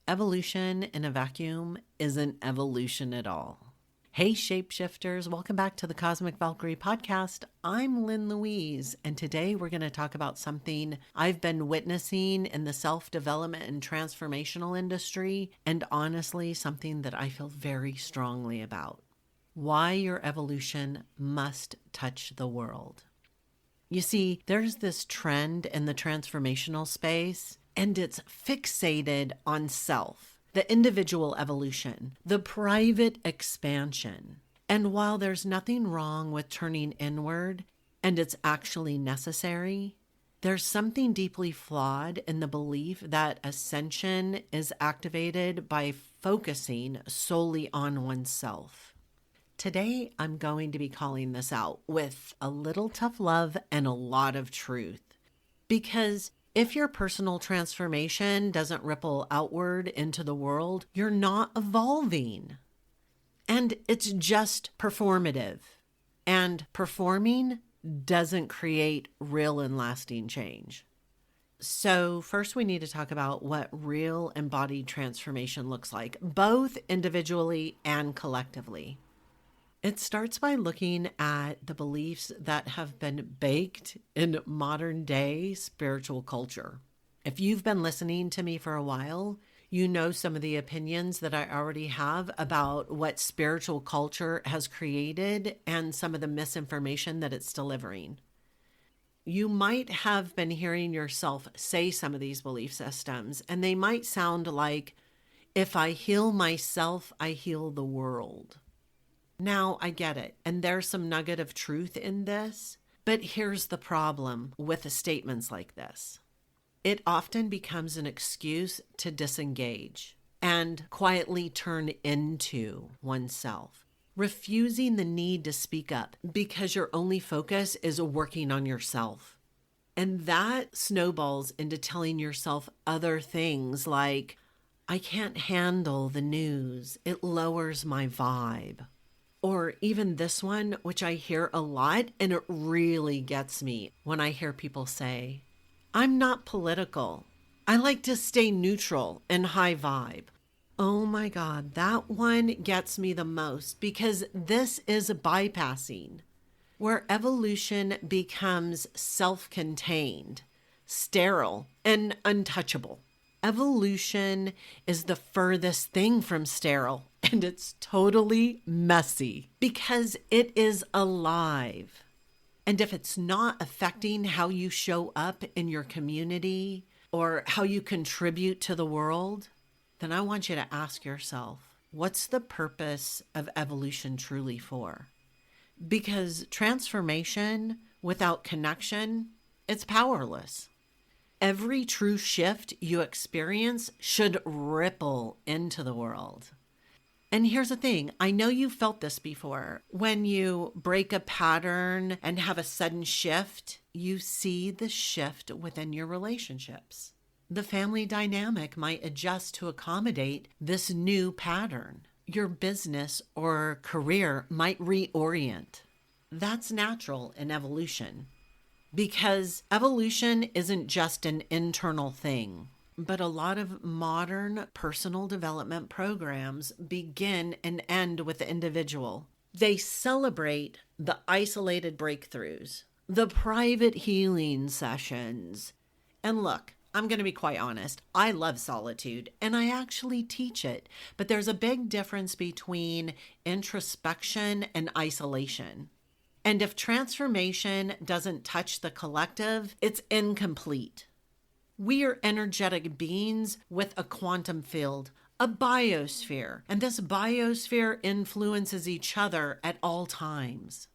Evolution in a vacuum isn't evolution at all. Hey, shapeshifters, welcome back to the Cosmic Valkyrie Podcast. I'm Lynn Louise, and today we're going to talk about something I've been witnessing in the self-development and transformational industry, and honestly, something that I feel very strongly about. Why your evolution must touch the world. You see, there's this trend in the transformational space, and it's fixated on self, the individual evolution, the private expansion. And while there's nothing wrong with turning inward, and it's actually necessary, there's something deeply flawed in the belief that ascension is activated by focusing solely on oneself. Today, I'm going to be calling this out with a little tough love and a lot of truth. Because if your personal transformation doesn't ripple outward into the world, you're not evolving. And it's just performative. And performing doesn't create real and lasting change. So first we need to talk about what real embodied transformation looks like, both individually and collectively. It starts by looking at the beliefs that have been baked in modern day spiritual culture. If you've been listening to me for a while, you know some of the opinions that I already have about what spiritual culture has created and some of the misinformation that it's delivering. You might have been hearing yourself say some of these belief systems, and they might sound like, if I heal myself, I heal the world. Now, I get it, and there's some nugget of truth in this, but here's the problem with statements like this. It often becomes an excuse to disengage and quietly turn into oneself, refusing the need to speak up because your only focus is working on yourself. And that snowballs into telling yourself other things like, I can't handle the news, it lowers my vibe. Or even this one, which I hear a lot, and it really gets me when I hear people say, I'm not political. I like to stay neutral and high vibe. Oh my God, that one gets me the most because this is bypassing, where evolution becomes self-contained, sterile, and untouchable. Evolution is the furthest thing from sterile, and it's totally messy because it is alive. And if it's not affecting how you show up in your community or how you contribute to the world, then I want you to ask yourself, what's the purpose of evolution truly for? Because transformation without connection, it's powerless. Every true shift you experience should ripple into the world. And here's the thing, I know you felt this before. When you break a pattern and have a sudden shift, you see the shift within your relationships. The family dynamic might adjust to accommodate this new pattern. Your business or career might reorient. That's natural in evolution. Because evolution isn't just an internal thing, but a lot of modern personal development programs begin and end with the individual. They celebrate the isolated breakthroughs, the private healing sessions. And look, I'm going to be quite honest, I love solitude and I actually teach it, but there's a big difference between introspection and isolation. And if transformation doesn't touch the collective, it's incomplete. We are energetic beings with a quantum field, a biosphere, and this biosphere influences each other at all times.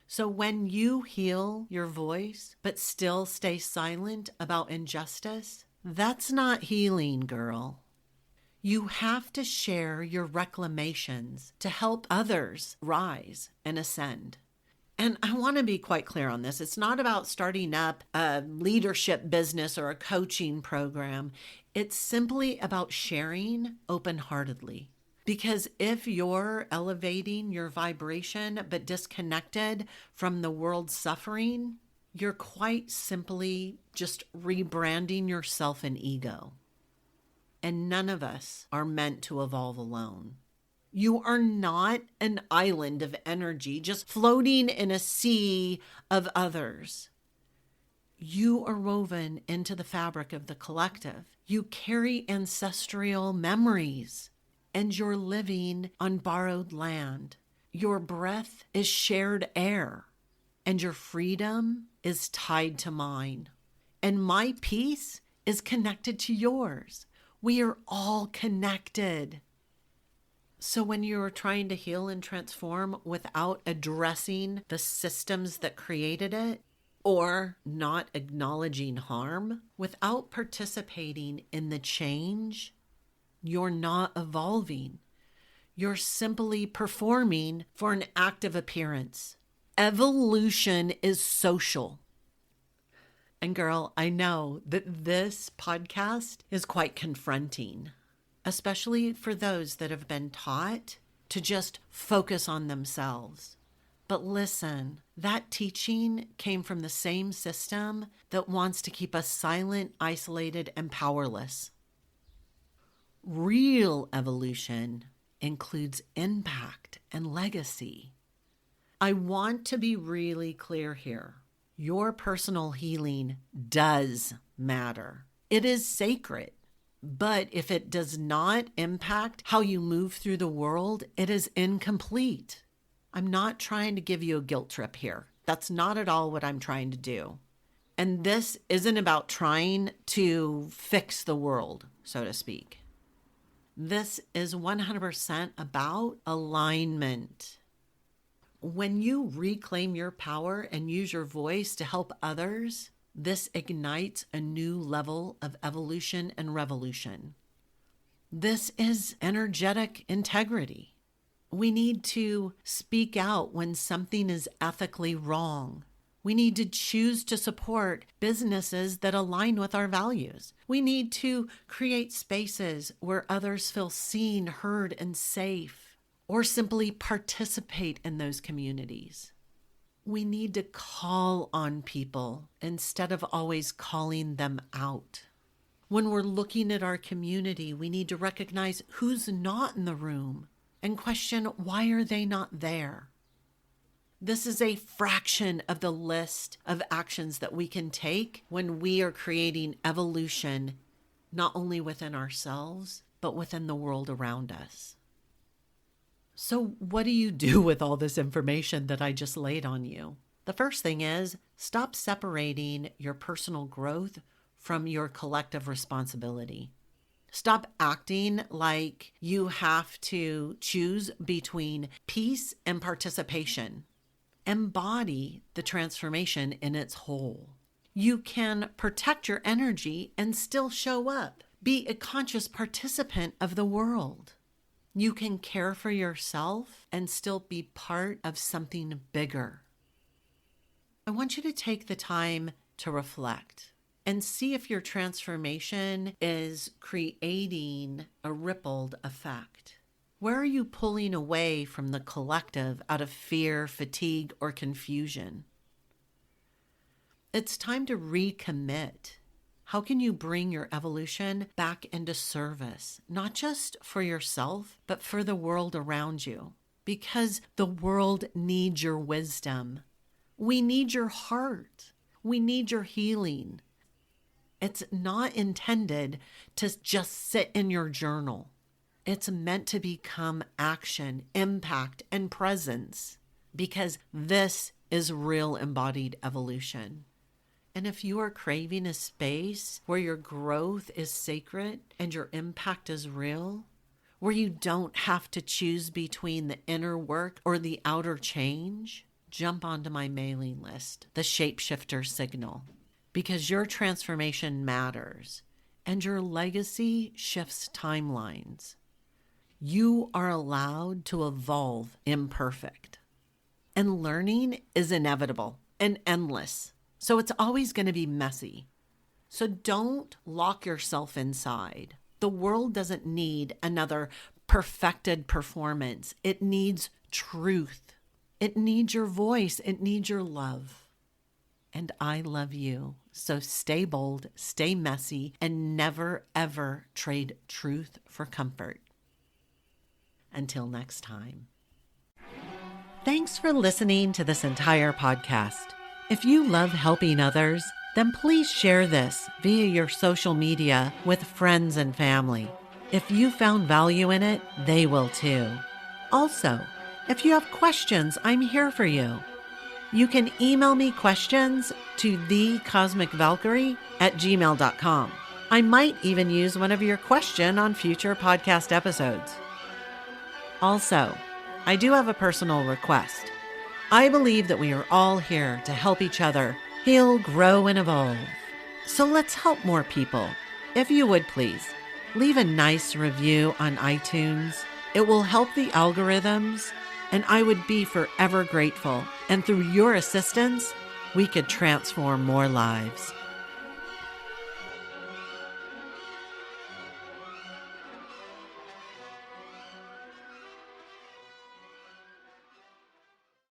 So when you heal your voice, but still stay silent about injustice, that's not healing, girl. You have to share your reclamations to help others rise and ascend. And I want to be quite clear on this. It's not about starting up a leadership business or a coaching program. It's simply about sharing open-heartedly. Because if you're elevating your vibration but disconnected from the world's suffering, you're quite simply just rebranding yourself an ego. And none of us are meant to evolve alone. You are not an island of energy just floating in a sea of others. You are woven into the fabric of the collective. You carry ancestral memories, and you're living on borrowed land. Your breath is shared air, and your freedom is tied to mine. And my peace is connected to yours. We are all connected. So when you're trying to heal and transform without addressing the systems that created it, or not acknowledging harm, without participating in the change, you're not evolving. You're simply performing for an active appearance. Evolution is social. And girl, I know that this podcast is quite confronting, especially for those that have been taught to just focus on themselves. But listen, that teaching came from the same system that wants to keep us silent, isolated, and powerless. Real evolution includes impact and legacy. I want to be really clear here. Your personal healing does matter. It is sacred. But if it does not impact how you move through the world, it is incomplete. I'm not trying to give you a guilt trip here. That's not at all what I'm trying to do. And this isn't about trying to fix the world, so to speak. This is 100% about alignment. When you reclaim your power and use your voice to help others, this ignites a new level of evolution and revolution. This is energetic integrity. We need to speak out when something is ethically wrong. We need to choose to support businesses that align with our values. We need to create spaces where others feel seen, heard, and safe, or simply participate in those communities. We need to call on people instead of always calling them out. When we're looking at our community, we need to recognize who's not in the room and question, why are they not there? This is a fraction of the list of actions that we can take when we are creating evolution, not only within ourselves, but within the world around us. So what do you do with all this information that I just laid on you? The first thing is stop separating your personal growth from your collective responsibility. Stop acting like you have to choose between peace and participation. Embody the transformation in its whole. You can protect your energy and still show up. Be a conscious participant of the world. You can care for yourself and still be part of something bigger. I want you to take the time to reflect and see if your transformation is creating a rippled effect. Where are you pulling away from the collective out of fear, fatigue, or confusion? It's time to recommit. How can you bring your evolution back into service, not just for yourself, but for the world around you? Because the world needs your wisdom. We need your heart. We need your healing. It's not intended to just sit in your journal. It's meant to become action, impact, and presence, because this is real embodied evolution. And if you are craving a space where your growth is sacred and your impact is real, where you don't have to choose between the inner work or the outer change, jump onto my mailing list, the Shapeshifter Signal, because your transformation matters and your legacy shifts timelines. You are allowed to evolve imperfect. And learning is inevitable and endless. So it's always going to be messy. So don't lock yourself inside. The world doesn't need another perfected performance. It needs truth. It needs your voice. It needs your love. and I love you. So stay bold, stay messy, and never, ever trade truth for comfort. Until next time. Thanks for listening to this entire podcast. If you love helping others, then please share this via your social media with friends and family. If you found value in it, they will too. Also, if you have questions, I'm here for you. You can email me questions to thecosmicvalkyrie@gmail.com. I might even use one of your questions on future podcast episodes. Also, I do have a personal request. I believe that we are all here to help each other heal, grow, and evolve. So let's help more people. If you would please, leave a nice review on iTunes. It will help the algorithms, and I would be forever grateful. And through your assistance, we could transform more lives.